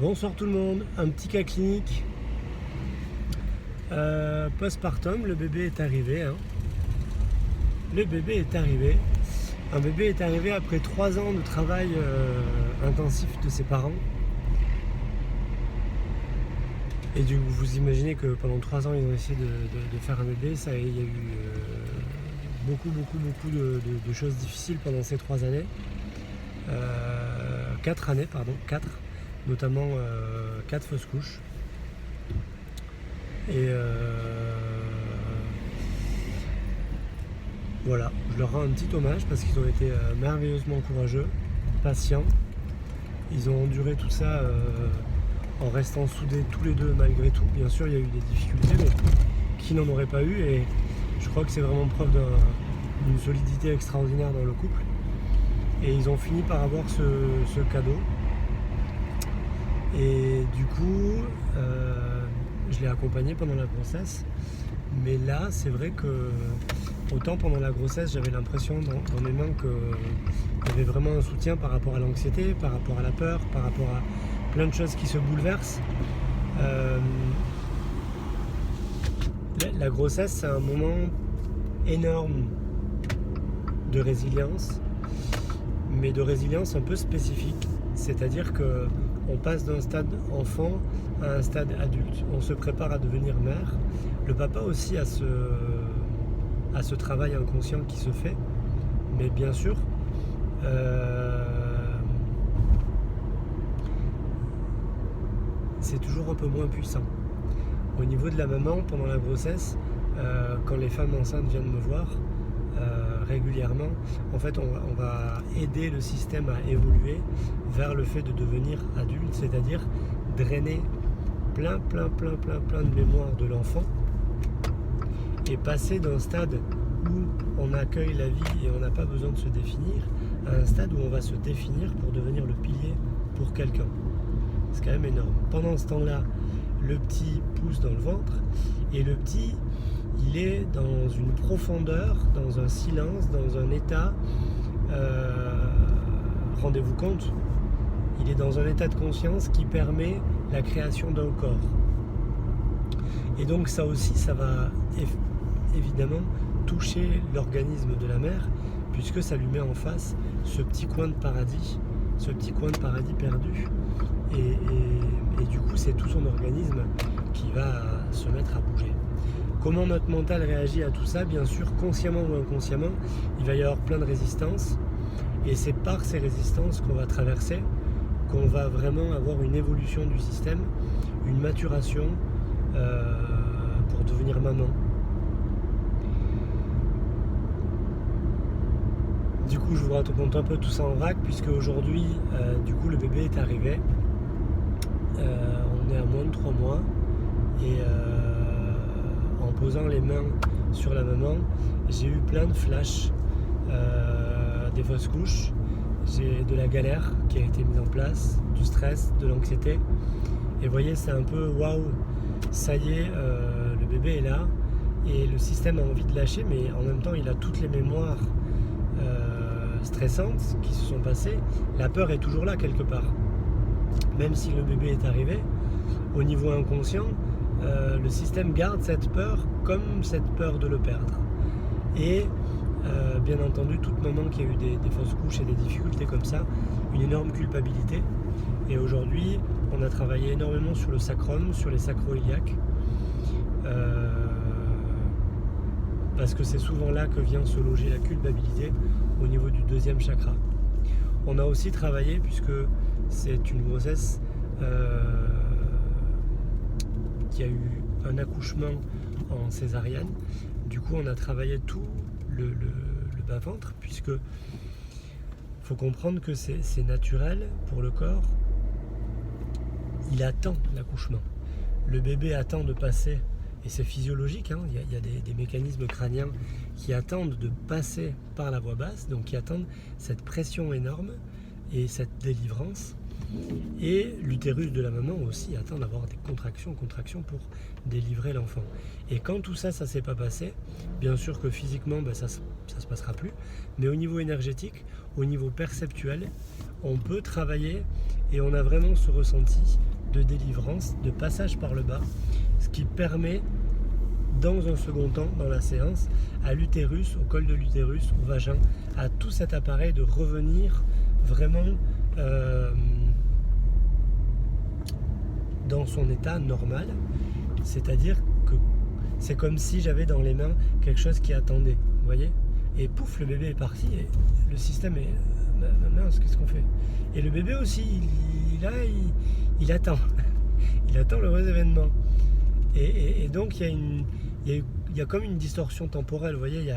Bonsoir tout le monde, un petit cas clinique postpartum, le bébé est arrivé. Le bébé est arrivé. Un bébé est arrivé après 3 ans de travail intensif de ses parents. Et du coup, vous imaginez que pendant 3 ans, ils ont essayé de faire un bébé. Il y a eu beaucoup de choses difficiles pendant ces 3 années. 4 années, pardon, 4. Notamment 4 fausses couches. Et voilà, je leur rends un petit hommage parce qu'ils ont été merveilleusement courageux, patients. Ils ont enduré tout ça en restant soudés tous les deux malgré tout. Bien sûr, il y a eu des difficultés, mais qui n'en aurait pas eu. Et je crois que c'est vraiment preuve d'une solidité extraordinaire dans le couple. Et ils ont fini par avoir ce cadeau. Et du coup, je l'ai accompagné pendant la grossesse. Mais là, c'est vrai que autant pendant la grossesse, j'avais l'impression dans mes mains qu'il y avait vraiment un soutien par rapport à l'anxiété, par rapport à la peur, par rapport à plein de choses qui se bouleversent. La grossesse, c'est un moment énorme de résilience, mais de résilience un peu spécifique. C'est-à-dire qu'on passe d'un stade enfant à un stade adulte. On se prépare à devenir mère. Le papa aussi a ce travail inconscient qui se fait. Mais bien sûr, c'est toujours un peu moins puissant. Au niveau de la maman, pendant la grossesse, quand les femmes enceintes viennent me voir régulièrement, en fait, on va aider le système à évoluer vers le fait de devenir adulte, c'est-à-dire drainer plein de mémoires de l'enfant et passer d'un stade où on accueille la vie et on n'a pas besoin de se définir à un stade où on va se définir pour devenir le pilier pour quelqu'un. C'est quand même énorme. Pendant ce temps-là, le petit pousse dans le ventre et le petit, il est dans une profondeur, dans un silence, dans un état, rendez-vous compte, il est dans un état de conscience qui permet la création d'un corps. Et donc ça aussi, ça va évidemment toucher l'organisme de la mère, puisque ça lui met en face ce petit coin de paradis perdu. Et du coup, c'est tout son organisme qui va se mettre à bouger. Comment notre mental réagit à tout ça? Bien sûr, consciemment ou inconsciemment, il va y avoir plein de résistances. Et c'est par ces résistances qu'on va traverser, qu'on va vraiment avoir une évolution du système, une maturation pour devenir maman. Du coup, je vous raconte un peu tout ça en vrac, puisque aujourd'hui, du coup, le bébé est arrivé. On est à moins de 3 mois. Et en posant les mains sur la maman, j'ai eu plein de flashs des fausses couches. J'ai de la galère qui a été mise en place, du stress, de l'anxiété. Et vous voyez, c'est un peu waouh, ça y est, le bébé est là. Et le système a envie de lâcher, mais en même temps, il a toutes les mémoires stressantes qui se sont passées. La peur est toujours là quelque part. Même si le bébé est arrivé, au niveau inconscient, le système garde cette peur comme cette peur de le perdre. Et bien entendu, toute maman qui a eu des fausses couches et des difficultés comme ça, une énorme culpabilité. Et aujourd'hui, on a travaillé énormément sur le sacrum, sur les sacro-iliaques, parce que c'est souvent là que vient se loger la culpabilité au niveau du 2e chakra. On a aussi travaillé, puisque c'est une grossesse qui a eu un accouchement en césarienne. Du coup, on a travaillé tout le bas-ventre, puisque faut comprendre que c'est naturel pour le corps. Il attend l'accouchement. Le bébé attend de passer, et c'est physiologique, il y a des mécanismes crâniens qui attendent de passer par la voie basse, donc qui attendent cette pression énorme et cette délivrance. Et l'utérus de la maman aussi attend d'avoir des contractions pour délivrer l'enfant. Et quand tout ça, ça ne s'est pas passé, bien sûr que physiquement, ça ne se passera plus, mais au niveau énergétique, au niveau perceptuel, on peut travailler et on a vraiment ce ressenti de délivrance, de passage par le bas, ce qui permet dans un second temps, dans la séance, à l'utérus, au col de l'utérus, au vagin, à tout cet appareil de revenir vraiment dans son état normal, c'est-à-dire que c'est comme si j'avais dans les mains quelque chose qui attendait, vous voyez, et pouf, le bébé est parti et le système est mince, qu'est-ce qu'on fait? Et le bébé aussi, il attend, il attend l'heureux événement. Et donc il y a comme une distorsion temporelle, vous voyez,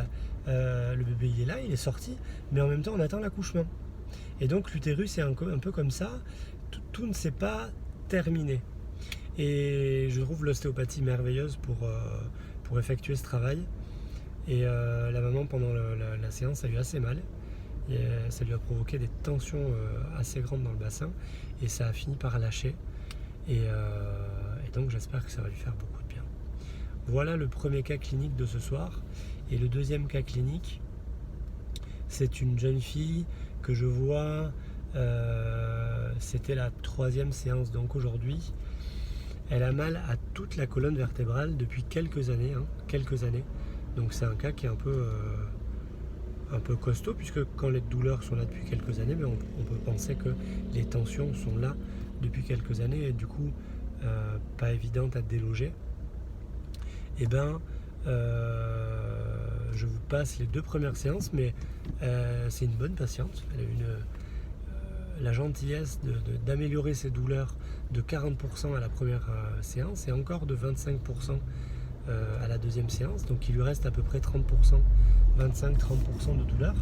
le bébé il est là, il est sorti, mais en même temps on attend l'accouchement. Et donc l'utérus est un peu comme ça, tout ne s'est pas terminé. Et je trouve l'ostéopathie merveilleuse pour effectuer ce travail. Et la maman, pendant la séance, a eu assez mal. Et, ça lui a provoqué des tensions assez grandes dans le bassin. Et ça a fini par lâcher. Et donc j'espère que ça va lui faire beaucoup de bien. Voilà le premier cas clinique de ce soir. Et le deuxième cas clinique, c'est une jeune fille que je vois, c'était la 3e séance donc aujourd'hui. Elle a mal à toute la colonne vertébrale depuis quelques années, Donc c'est un cas qui est un peu costaud, puisque quand les douleurs sont là depuis quelques années, mais on peut penser que les tensions sont là depuis quelques années et du coup pas évidentes à déloger. Et ben je vous passe les 2 premières séances, mais c'est une bonne patiente. Elle a la gentillesse d'améliorer ses douleurs de 40% à la première séance et encore de 25% à la deuxième séance. Donc il lui reste à peu près 30%, 25-30% de douleur,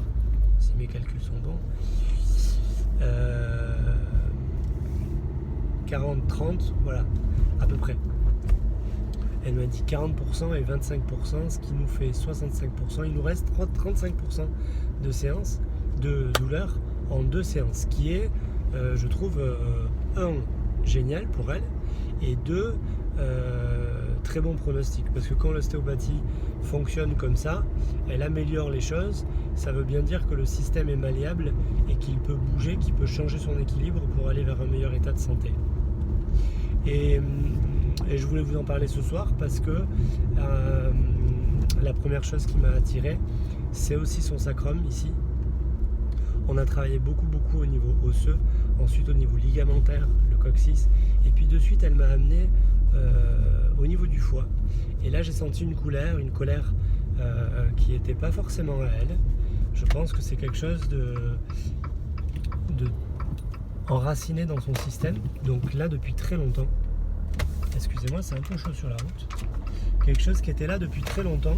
si mes calculs sont bons. 40-30, voilà, à peu près. Elle m'a dit 40% et 25%, ce qui nous fait 65%. Il nous reste 35% de séances de douleur en 2 séances, ce qui est, je trouve, 1, génial pour elle, et 2, très bon pronostic. Parce que quand l'ostéopathie fonctionne comme ça, elle améliore les choses, ça veut bien dire que le système est malléable et qu'il peut bouger, qu'il peut changer son équilibre pour aller vers un meilleur état de santé. Et je voulais vous en parler ce soir parce que la première chose qui m'a attiré, c'est aussi son sacrum ici. On a travaillé beaucoup au niveau osseux, ensuite au niveau ligamentaire, le coccyx, et puis de suite elle m'a amené au niveau du foie. Et là j'ai senti une colère qui n'était pas forcément à elle. Je pense que c'est quelque chose de enraciné dans son système, donc là depuis très longtemps. Excusez-moi, c'est un peu chaud sur la route. Quelque chose qui était là depuis très longtemps,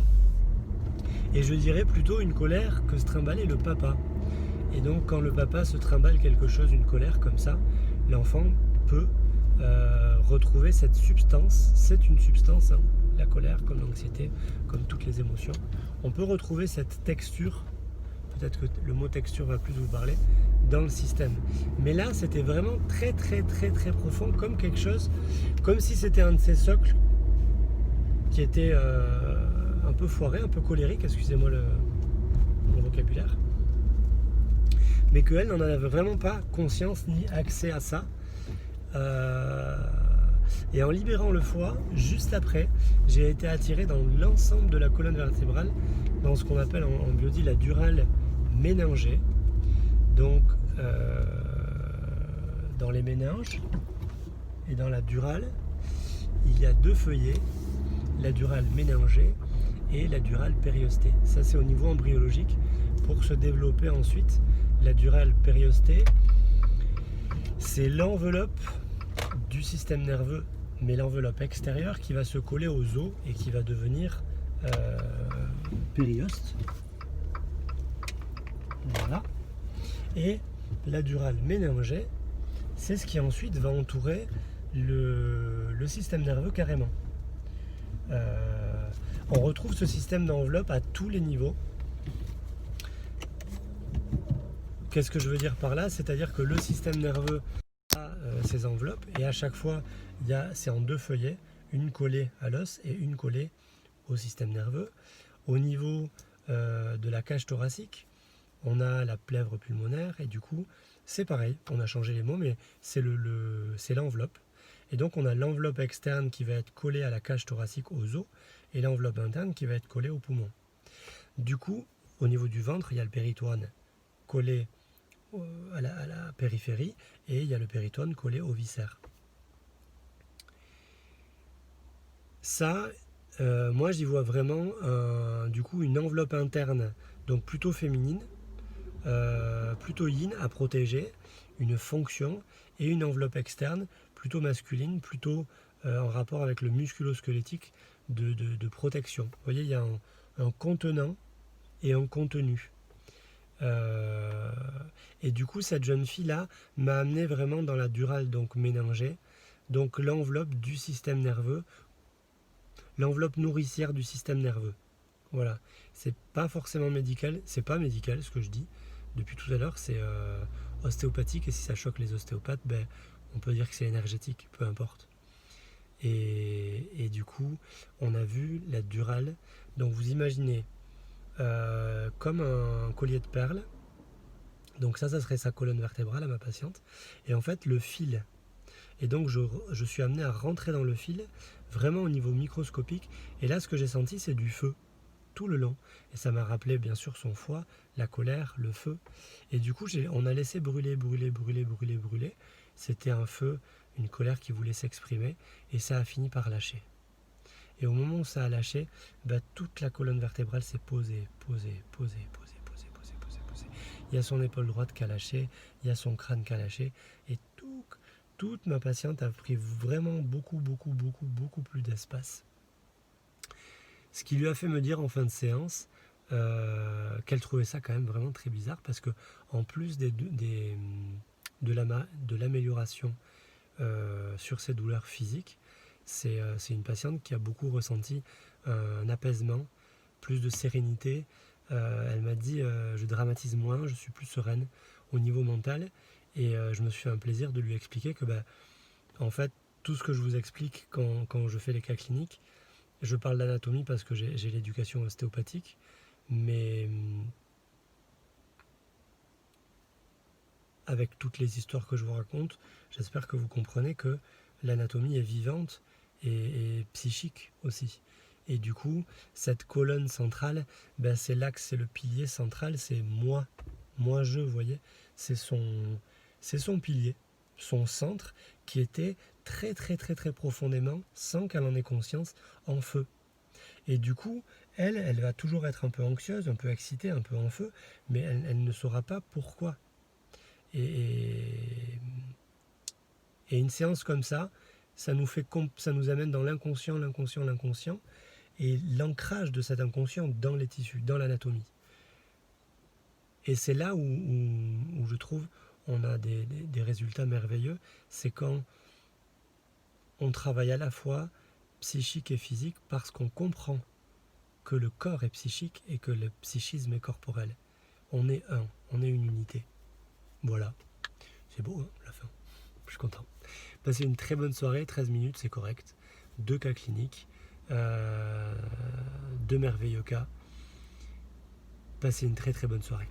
et je dirais plutôt une colère que se trimbalait le papa. Et donc quand le papa se trimballe quelque chose, une colère comme ça, l'enfant peut retrouver cette substance. C'est une substance, hein, la colère, comme l'anxiété, comme toutes les émotions. On peut retrouver cette texture, peut-être que le mot texture va plus vous parler, dans le système. Mais là, c'était vraiment très profond, comme quelque chose, comme si c'était un de ces socles qui était un peu foiré, un peu colérique, excusez-moi mon vocabulaire, mais qu'elle n'en avait vraiment pas conscience ni accès à ça. Et en libérant le foie, juste après, j'ai été attiré dans l'ensemble de la colonne vertébrale, dans ce qu'on appelle en biodie la durale méningée. Donc, dans les méninges et dans la durale, il y a 2 feuillets, la durale méningée et la durale périostée. Ça, c'est au niveau embryologique. Pour se développer ensuite, la durale périostée, c'est l'enveloppe du système nerveux, mais l'enveloppe extérieure qui va se coller aux os et qui va devenir périoste. Voilà. Et la durale méningée, c'est ce qui ensuite va entourer le système nerveux carrément. On retrouve ce système d'enveloppe à tous les niveaux. Qu'est-ce que je veux dire par là? C'est-à-dire que le système nerveux a ses enveloppes et à chaque fois, c'est en 2 feuillets, une collée à l'os et une collée au système nerveux. Au niveau de la cage thoracique, on a la plèvre pulmonaire et du coup, c'est pareil, on a changé les mots, mais c'est l'enveloppe. Et donc on a l'enveloppe externe qui va être collée à la cage thoracique aux os et l'enveloppe interne qui va être collée aux poumons. Du coup, au niveau du ventre, il y a le péritoine collé à la périphérie et il y a le péritoine collé aux viscères. Ça, moi j'y vois vraiment du coup une enveloppe interne, donc plutôt féminine, plutôt yin à protéger, une fonction, et une enveloppe externe plutôt masculine, plutôt en rapport avec le musculo-squelettique de protection. Vous voyez, il y a un contenant et un contenu. Et du coup, cette jeune fille-là m'a amené vraiment dans la durale donc méningée, donc l'enveloppe du système nerveux, l'enveloppe nourricière du système nerveux. Voilà, c'est pas forcément médical, c'est pas médical ce que je dis depuis tout à l'heure, c'est ostéopathique, et si ça choque les ostéopathes, ben, on peut dire que c'est énergétique, peu importe. Et du coup, on a vu la durale, donc vous imaginez comme un collier de perles, donc ça serait sa colonne vertébrale à ma patiente, et en fait le fil. Et donc je suis amené à rentrer dans le fil, vraiment au niveau microscopique, et là ce que j'ai senti c'est du feu, tout le long. Et ça m'a rappelé bien sûr son foie, la colère, le feu. Et du coup on a laissé brûler. C'était un feu, une colère qui voulait s'exprimer, et ça a fini par lâcher. Et au moment où ça a lâché, bah, toute la colonne vertébrale s'est posée. Il y a son épaule droite qui a lâché, il y a son crâne qui a lâché, et toute ma patiente a pris vraiment beaucoup plus d'espace. Ce qui lui a fait me dire en fin de séance qu'elle trouvait ça quand même vraiment très bizarre, parce que en plus de l'amélioration sur ses douleurs physiques, c'est une patiente qui a beaucoup ressenti un apaisement, plus de sérénité. Elle m'a dit je dramatise moins, je suis plus sereine au niveau mental, et je me suis fait un plaisir de lui expliquer que en fait tout ce que je vous explique quand je fais les cas cliniques, je parle d'anatomie parce que j'ai l'éducation ostéopathique, mais avec toutes les histoires que je vous raconte, j'espère que vous comprenez que l'anatomie est vivante et psychique aussi. Et du coup, cette colonne centrale, c'est l'axe, c'est le pilier central, c'est moi je, vous voyez, c'est son pilier, son centre qui était très profondément, sans qu'elle en ait conscience, en feu. Et du coup, elle va toujours être un peu anxieuse, un peu excitée, un peu en feu, mais elle ne saura pas pourquoi. Et une séance comme ça, ça nous amène dans l'inconscient, et l'ancrage de cet inconscient dans les tissus, dans l'anatomie. Et c'est là où je trouve on a des résultats merveilleux, c'est quand on travaille à la fois psychique et physique, parce qu'on comprend que le corps est psychique et que le psychisme est corporel. On est un, on est une unité. Voilà. C'est beau, hein, la fin. Je suis content. Passez une très bonne soirée, 13 minutes, c'est correct. 2 cas cliniques, 2 merveilleux cas. Passez une très bonne soirée.